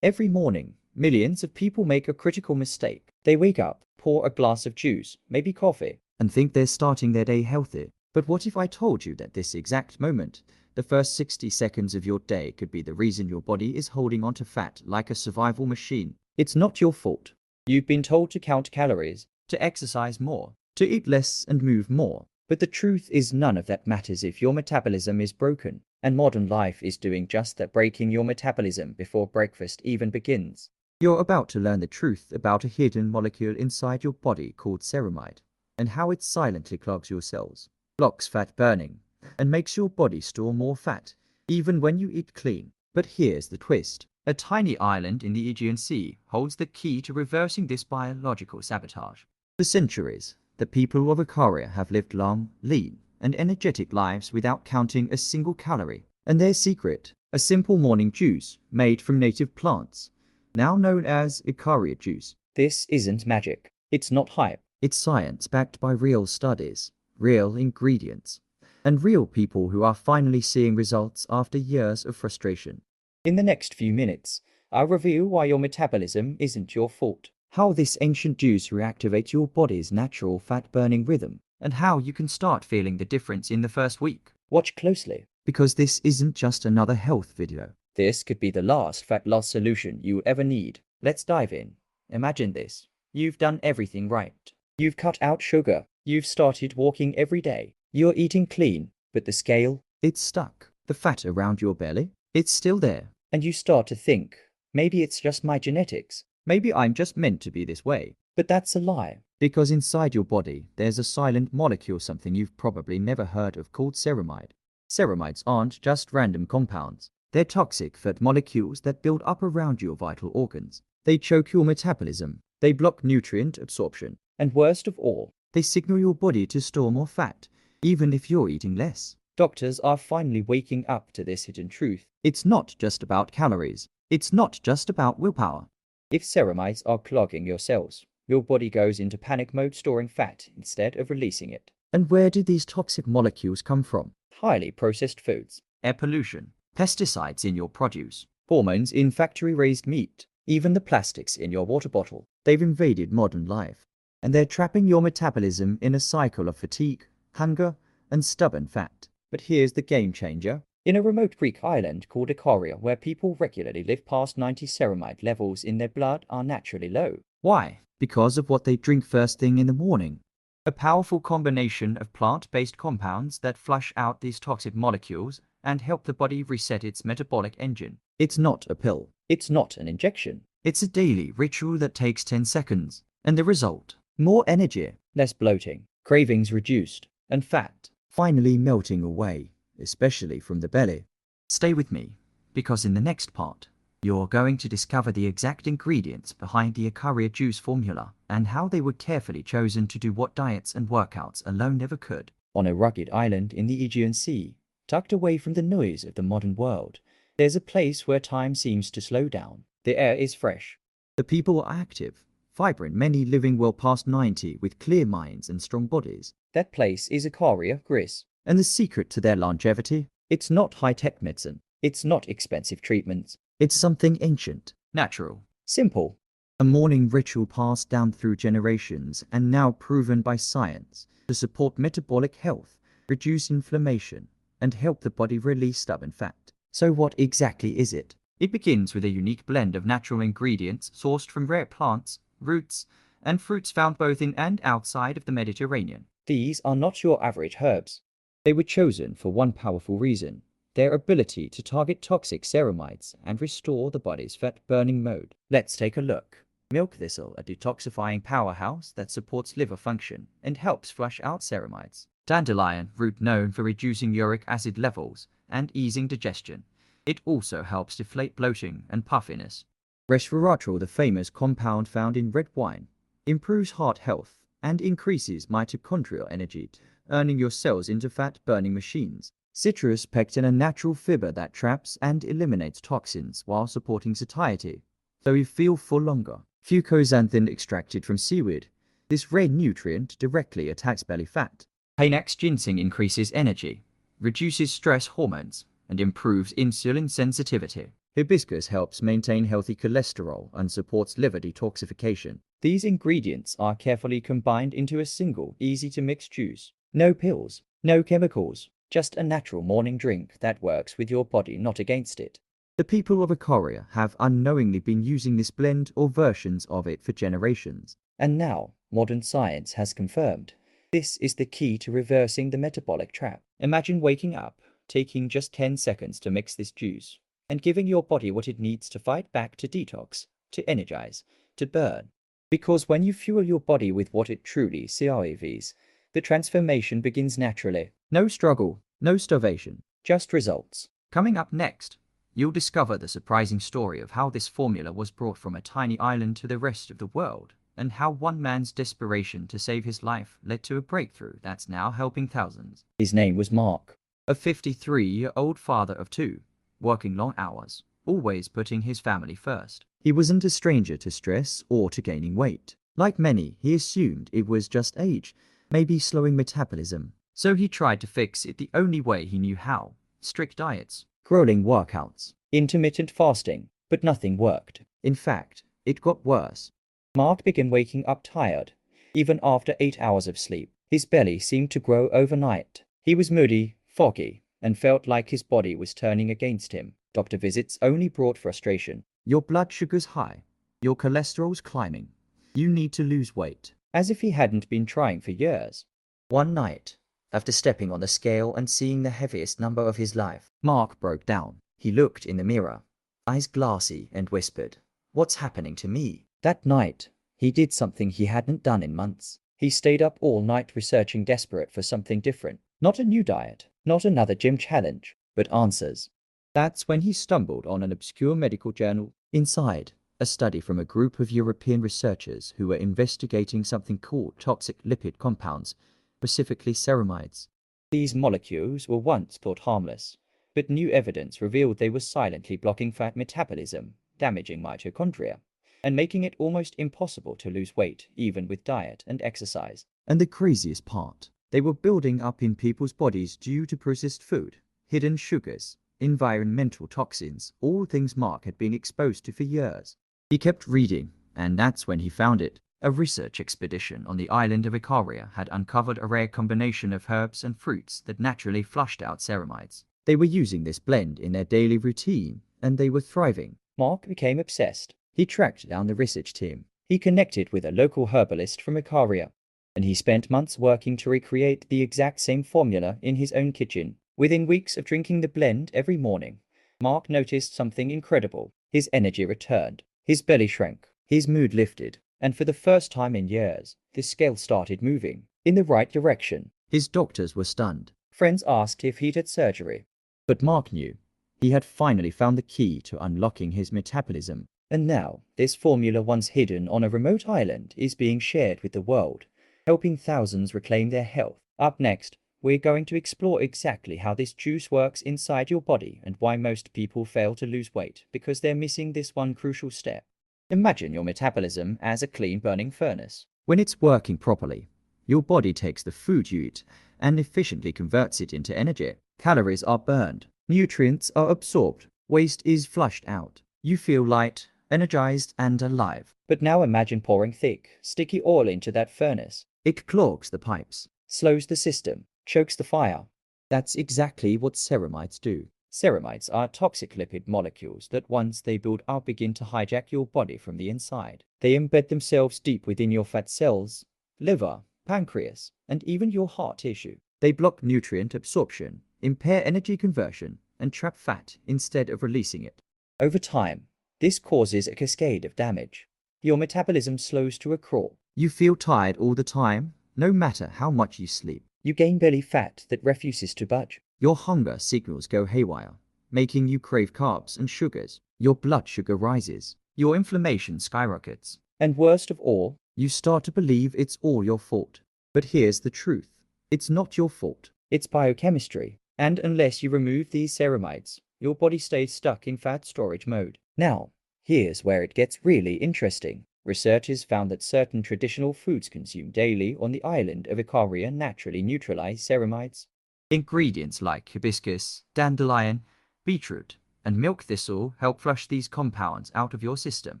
Every morning, millions of people make a critical mistake. They wake up, pour a glass of juice, maybe coffee, and think they're starting their day healthy. But what if I told you that this exact moment, the first 60 seconds of your day, could be the reason your body is holding onto fat like a survival machine? It's not your fault. You've been told to count calories, to exercise more, to eat less and move more. But the truth is none of that matters if your metabolism is broken. And modern life is doing just that, breaking your metabolism before breakfast even begins. You're about to learn the truth about a hidden molecule inside your body called ceramide, and how it silently clogs your cells, blocks fat burning, and makes your body store more fat, even when you eat clean. But here's the twist. A tiny island in the Aegean Sea holds the key to reversing this biological sabotage. For centuries, the people of Ikaria have lived long, lean, and energetic lives without counting a single calorie. And their secret, a simple morning juice made from native plants, now known as Ikaria Juice. This isn't magic. It's not hype. It's science backed by real studies, real ingredients, and real people who are finally seeing results after years of frustration. In the next few minutes, I'll reveal why your metabolism isn't your fault, how this ancient juice reactivates your body's natural fat-burning rhythm, and how you can start feeling the difference in the first week. Watch closely, because this isn't just another health video. This could be the last fat loss solution you ever need. Let's dive in. Imagine this. You've done everything right. You've cut out sugar. You've started walking every day. You're eating clean, but the scale, it's stuck. The fat around your belly, it's still there. And you start to think, maybe it's just my genetics. Maybe I'm just meant to be this way. But that's a lie. Because inside your body, there's a silent molecule, something you've probably never heard of, called ceramide. Ceramides aren't just random compounds. They're toxic fat molecules that build up around your vital organs. They choke your metabolism. They block nutrient absorption. And worst of all, they signal your body to store more fat, even if you're eating less. Doctors are finally waking up to this hidden truth. It's not just about calories. It's not just about willpower. If ceramides are clogging your cells, your body goes into panic mode, storing fat instead of releasing it. And where did these toxic molecules come from? Highly processed foods, air pollution, pesticides in your produce, hormones in factory-raised meat, even the plastics in your water bottle. They've invaded modern life, and they're trapping your metabolism in a cycle of fatigue, hunger, and stubborn fat. But here's the game changer. In a remote Greek island called Ikaria, where people regularly live past 90, ceramide levels in their blood are naturally low. Why? Because of what they drink first thing in the morning. A powerful combination of plant-based compounds that flush out these toxic molecules and help the body reset its metabolic engine. It's not a pill. It's not an injection. It's a daily ritual that takes 10 seconds. And the result? More energy, less bloating, cravings reduced, and fat finally melting away, especially from the belly. Stay with me, because in the next part, you're going to discover the exact ingredients behind the Ikaria Juice formula and how they were carefully chosen to do what diets and workouts alone never could. On a rugged island in the Aegean Sea, tucked away from the noise of the modern world, there's a place where time seems to slow down. The air is fresh. The people are active, vibrant, many living well past 90 with clear minds and strong bodies. That place is Ikaria, Greece. And the secret to their longevity? It's not high-tech medicine. It's not expensive treatments. It's something ancient, natural, simple. A morning ritual passed down through generations and now proven by science to support metabolic health, reduce inflammation, and help the body release stubborn fat. So what exactly is it? It begins with a unique blend of natural ingredients sourced from rare plants, roots, and fruits found both in and outside of the Mediterranean. These are not your average herbs. They were chosen for one powerful reason: their ability to target toxic ceramides and restore the body's fat-burning mode. Let's take a look. Milk thistle, a detoxifying powerhouse that supports liver function and helps flush out ceramides. Dandelion root, known for reducing uric acid levels and easing digestion. It also helps deflate bloating and puffiness. Resveratrol, the famous compound found in red wine, improves heart health and increases mitochondrial energy, turning your cells into fat-burning machines. Citrus pectin, a natural fiber that traps and eliminates toxins while supporting satiety, so you feel full longer. Fucoxanthin, extracted from seaweed. This rare nutrient directly attacks belly fat. Panax ginseng increases energy, reduces stress hormones, and improves insulin sensitivity. Hibiscus helps maintain healthy cholesterol and supports liver detoxification. These ingredients are carefully combined into a single, easy-to-mix juice. No pills, no chemicals, just a natural morning drink that works with your body, not against it. The people of Ikaria have unknowingly been using this blend or versions of it for generations. And now, modern science has confirmed this is the key to reversing the metabolic trap. Imagine waking up, taking just 10 seconds to mix this juice, and giving your body what it needs to fight back, to detox, to energize, to burn. Because when you fuel your body with what it truly craves, the transformation begins naturally. No struggle, no starvation, just results. Coming up next, you'll discover the surprising story of how this formula was brought from a tiny island to the rest of the world, and how one man's desperation to save his life led to a breakthrough that's now helping thousands. His name was Mark, a 53-year-old father of two, working long hours, always putting his family first. He wasn't a stranger to stress or to gaining weight. Like many, he assumed it was just age, maybe slowing metabolism. So he tried to fix it the only way he knew how: strict diets, grueling workouts, intermittent fasting. But nothing worked. In fact, it got worse. Mark began waking up tired, even after 8 hours of sleep. His belly seemed to grow overnight. He was moody, foggy, and felt like his body was turning against him. Doctor visits only brought frustration. Your blood sugar's high. Your cholesterol's climbing. You need to lose weight. As if he hadn't been trying for years. One night, after stepping on the scale and seeing the heaviest number of his life, Mark broke down. He looked in the mirror, eyes glassy, and whispered, "What's happening to me?" That night, he did something he hadn't done in months. He stayed up all night researching, desperate for something different. Not a new diet, not another gym challenge, but answers. That's when he stumbled on an obscure medical journal. Inside, a study from a group of European researchers who were investigating something called toxic lipid compounds, specifically ceramides. These molecules were once thought harmless, but new evidence revealed they were silently blocking fat metabolism, damaging mitochondria, and making it almost impossible to lose weight, even with diet and exercise. And the craziest part, they were building up in people's bodies due to processed food, hidden sugars, environmental toxins, all things Mark had been exposed to for years. He kept reading, and that's when he found it. A research expedition on the island of Ikaria had uncovered a rare combination of herbs and fruits that naturally flushed out ceramides. They were using this blend in their daily routine, and they were thriving. Mark became obsessed. He tracked down the research team. He connected with a local herbalist from Ikaria, and he spent months working to recreate the exact same formula in his own kitchen. Within weeks of drinking the blend every morning, Mark noticed something incredible. His energy returned, his belly shrank, his mood lifted, and for the first time in years, the scale started moving in the right direction. His doctors were stunned. Friends asked if he'd had surgery. But Mark knew. He had finally found the key to unlocking his metabolism. And now, this formula, once hidden on a remote island, is being shared with the world, helping thousands reclaim their health. Up next, we're going to explore exactly how this juice works inside your body and why most people fail to lose weight because they're missing this one crucial step. Imagine your metabolism as a clean burning furnace. When it's working properly, your body takes the food you eat and efficiently converts it into energy. Calories are burned, nutrients are absorbed, waste is flushed out. You feel light, energized, and alive. But now imagine pouring thick, sticky oil into that furnace. It clogs the pipes, slows the system, chokes the fire. That's exactly what ceramides do. Ceramides are toxic lipid molecules that, once they build up, begin to hijack your body from the inside. They embed themselves deep within your fat cells, liver, pancreas, and even your heart tissue. They block nutrient absorption, impair energy conversion, and trap fat instead of releasing it. Over time, this causes a cascade of damage. Your metabolism slows to a crawl. You feel tired all the time, no matter how much you sleep. You gain belly fat that refuses to budge. Your hunger signals go haywire, making you crave carbs and sugars. Your blood sugar rises. Your inflammation skyrockets. And worst of all, you start to believe it's all your fault. But here's the truth. It's not your fault. It's biochemistry. And unless you remove these ceramides, your body stays stuck in fat storage mode. Now, here's where it gets really interesting. Researchers found that certain traditional foods consumed daily on the island of Ikaria naturally neutralize ceramides. Ingredients like hibiscus, dandelion, beetroot, and milk thistle help flush these compounds out of your system.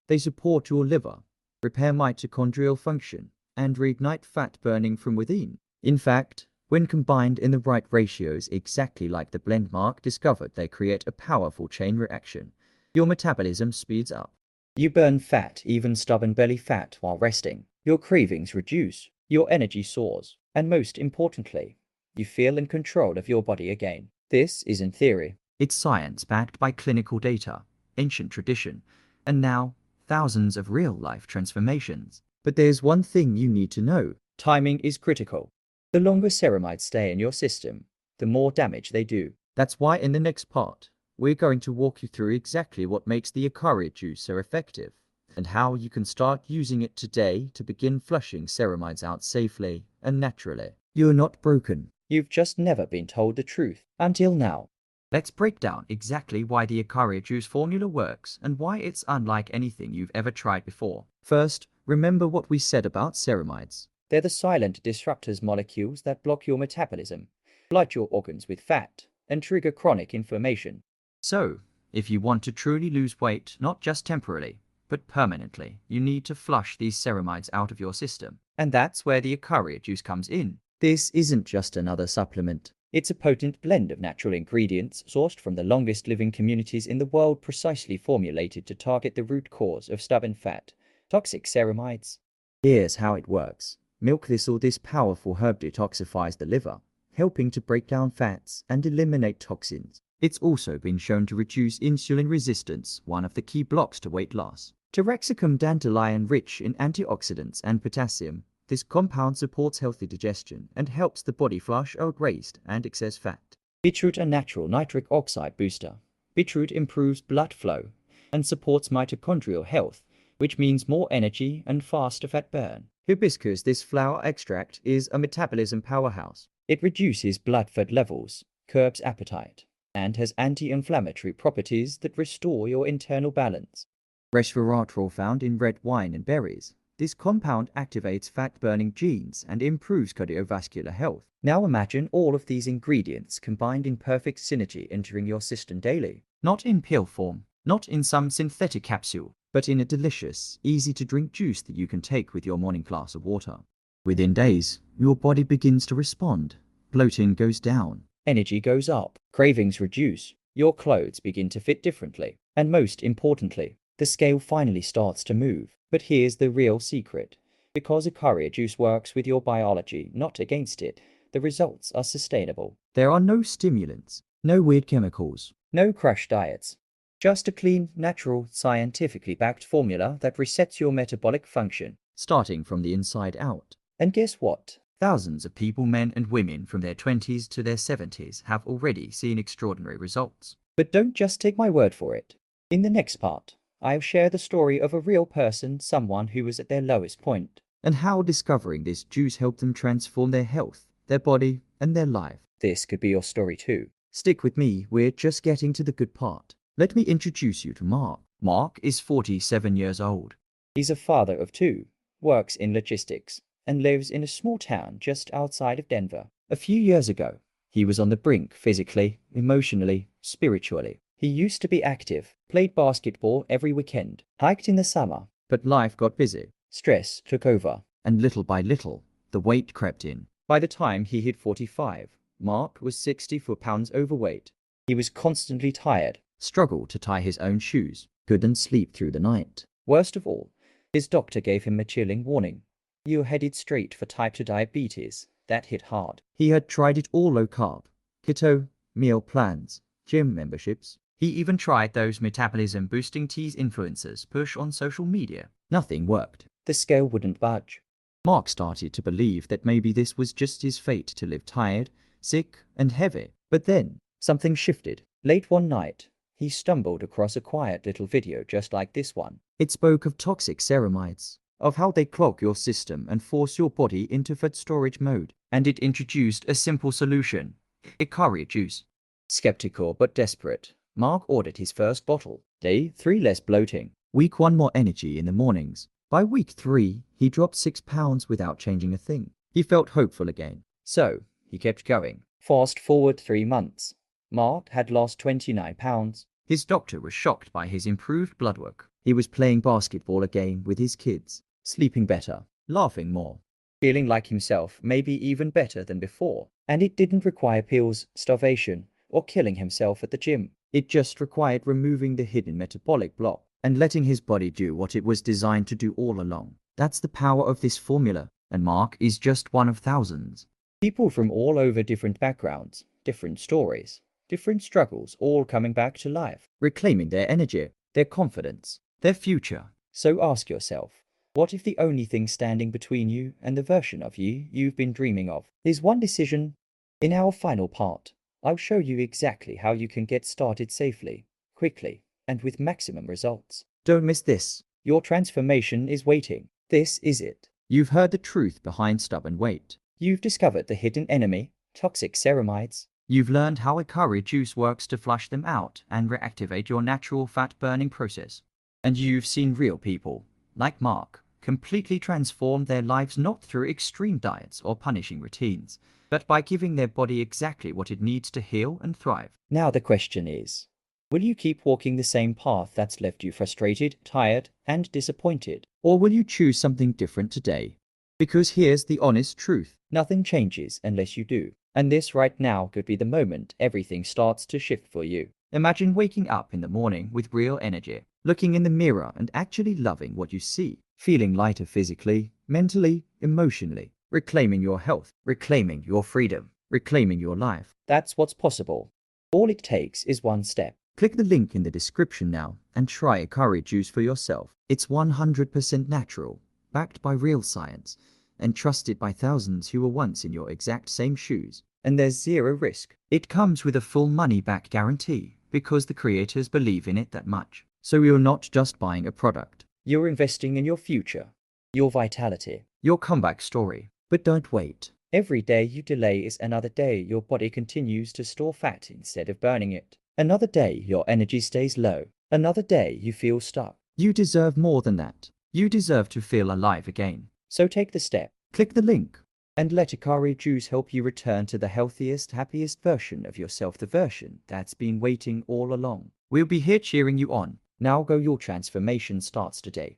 They support your liver, repair mitochondrial function, and reignite fat burning from within. In fact, when combined in the right ratios, exactly like the blend Mark discovered, they create a powerful chain reaction. Your metabolism speeds up. You burn fat, even stubborn belly fat, while resting. Your cravings reduce, your energy soars, and most importantly, you feel in control of your body again. This isn't theory. It's science backed by clinical data, ancient tradition, and now thousands of real-life transformations. But there's one thing you need to know. Timing is critical. The longer ceramides stay in your system, the more damage they do. That's why in the next part, we're going to walk you through exactly what makes the Ikaria Juice so effective, and how you can start using it today to begin flushing ceramides out safely and naturally. You're not broken. You've just never been told the truth until now. Let's break down exactly why the Ikaria Juice formula works and why it's unlike anything you've ever tried before. First, remember what we said about ceramides. They're the silent disruptors molecules that block your metabolism, flood your organs with fat, and trigger chronic inflammation. So, if you want to truly lose weight, not just temporarily, but permanently, you need to flush these ceramides out of your system. And that's where the Ikaria Juice comes in. This isn't just another supplement. It's a potent blend of natural ingredients sourced from the longest living communities in the world, precisely formulated to target the root cause of stubborn fat, toxic ceramides. Here's how it works. Milk thistle, this powerful herb, detoxifies the liver, helping to break down fats and eliminate toxins. It's also been shown to reduce insulin resistance, one of the key blocks to weight loss. Taraxacum dandelion, rich in antioxidants and potassium, this compound supports healthy digestion and helps the body flush out waste and excess fat. Beetroot, a natural nitric oxide booster. Beetroot improves blood flow and supports mitochondrial health, which means more energy and faster fat burn. Hibiscus, this flower extract, is a metabolism powerhouse. It reduces blood fat levels, curbs appetite, and has anti-inflammatory properties that restore your internal balance. Resveratrol, found in red wine and berries. This compound activates fat-burning genes and improves cardiovascular health. Now imagine all of these ingredients combined in perfect synergy entering your system daily. Not in pill form, not in some synthetic capsule, but in a delicious, easy-to-drink juice that you can take with your morning glass of water. Within days, your body begins to respond. Bloating goes down, energy goes up, cravings reduce, your clothes begin to fit differently, and most importantly, the scale finally starts to move. But here's the real secret. Because Ikaria Juice works with your biology, not against it, the results are sustainable. There are no stimulants, no weird chemicals, no crash diets. Just a clean, natural, scientifically backed formula that resets your metabolic function, starting from the inside out. And guess what? Thousands of people, men and women from their 20s to their 70s, have already seen extraordinary results. But don't just take my word for it. In the next part, I'll share the story of a real person, someone who was at their lowest point, and how discovering this juice helped them transform their health, their body, and their life. This could be your story too. Stick with me, we're just getting to the good part. Let me introduce you to Mark. Mark is 47 years old. He's a father of two, works in logistics, and lives in a small town just outside of Denver. A few years ago, he was on the brink physically, emotionally, spiritually. He used to be active, played basketball every weekend, hiked in the summer, but life got busy. Stress took over, and little by little, the weight crept in. By the time he hit 45, Mark was 64 pounds overweight. He was constantly tired, struggled to tie his own shoes, couldn't sleep through the night. Worst of all, his doctor gave him a chilling warning. You're headed straight for type 2 diabetes. That hit hard. He had tried it all: low carb, keto, meal plans, gym memberships. He even tried those metabolism boosting teas influencers push on social media. Nothing worked. The scale wouldn't budge. Mark started to believe that maybe this was just his fate to live tired, sick, and heavy. But then, something shifted. Late one night, he stumbled across a quiet little video just like this one. It spoke of toxic ceramides, of how they clog your system and force your body into fat storage mode. And it introduced a simple solution: Ikaria Juice. Skeptical but desperate, Mark ordered his first bottle. Day 3, less bloating. Week 1, more energy in the mornings. By week 3, he dropped 6 pounds without changing a thing. He felt hopeful again. So, he kept going. Fast forward 3 months. Mark had lost 29 pounds. His doctor was shocked by his improved blood work. He was playing basketball again with his kids, sleeping better, laughing more, feeling like himself, maybe even better than before. And it didn't require pills, starvation, or killing himself at the gym. It just required removing the hidden metabolic block and letting his body do what it was designed to do all along. That's the power of this formula, and Mark is just one of thousands. People from all over different backgrounds, different stories, different struggles, all coming back to life, reclaiming their energy, their confidence, their future. So ask yourself, what if the only thing standing between you and the version of you you've been dreaming of is one decision? In our final part, I'll show you exactly how you can get started safely, quickly, and with maximum results. Don't miss this. Your transformation is waiting. This is it. You've heard the truth behind stubborn weight. You've discovered the hidden enemy, toxic ceramides. You've learned how Ikaria Juice works to flush them out and reactivate your natural fat-burning process. And you've seen real people, like Mark, completely transform their lives not through extreme diets or punishing routines, but by giving their body exactly what it needs to heal and thrive. Now the question is, will you keep walking the same path that's left you frustrated, tired, and disappointed? Or will you choose something different today? Because here's the honest truth. Nothing changes unless you do. And this right now could be the moment everything starts to shift for you. Imagine waking up in the morning with real energy, looking in the mirror and actually loving what you see, feeling lighter physically, mentally, emotionally, reclaiming your health, reclaiming your freedom, reclaiming your life. That's what's possible. All it takes is one step. Click the link in the description now and try Ikaria Juice for yourself. It's 100% natural, backed by real science, and trusted by thousands who were once in your exact same shoes. And there's zero risk. It comes with a full money-back guarantee because the creators believe in it that much. So you're not just buying a product. You're investing in your future, your vitality, your comeback story. But don't wait. Every day you delay is another day your body continues to store fat instead of burning it. Another day your energy stays low. Another day you feel stuck. You deserve more than that. You deserve to feel alive again. So take the step. Click the link and let Ikaria Juice help you return to the healthiest, happiest version of yourself, the version that's been waiting all along. We'll be here cheering you on. Now go, your transformation starts today.